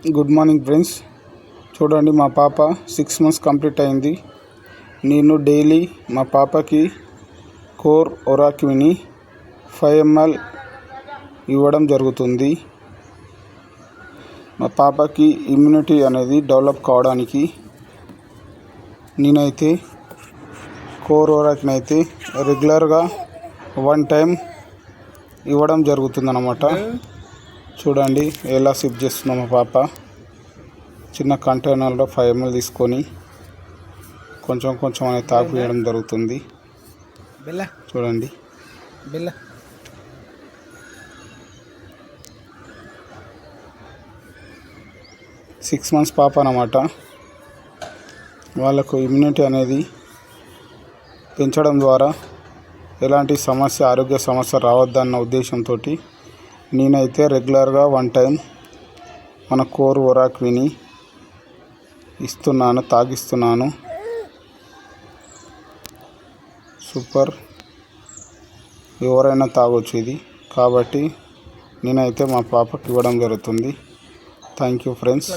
Good morning friends. చూడండి, మా పాప 6 months కంప్లీట్ అయింది. నేను డైలీ మా పాపకి కోర్ ఒరాక్విని 5 ml ఇవ్వడం జరుగుతుంది. మా పాపకి ఇమ్యూనిటీ అనేది డెవలప్ కావడానికి నేనైతే కోర్ ఒరాక్విని అయితే రెగ్యులర్గా 1 time ఇవ్వడం జరుగుతుందన్నమాట. చూడండి ఎలా సిప్ చేస్తుందో మా పాప. చిన్న కంటైనర్లో 5 ml తీసుకొని కొంచెం కొంచెం అనేది తాగిపించడం జరుగుతుంది. చూడండి. 6 months పాప అన్నమాట. వాళ్ళకు ఇమ్యూనిటీ అనేది పెంచడం ద్వారా ఎలాంటి ఆరోగ్య సమస్య రావద్దన్న ఉద్దేశంతో నేనైతే రెగ్యులర్గా 1 time మన కోర్ ఒరాక్విని తాగిస్తున్నాను. సూపర్, ఎవరైనా తాగొచ్చు ఇది. కాబట్టి నేనైతే మా పాపకి ఇవ్వడం జరుగుతుంది. Thank you friends.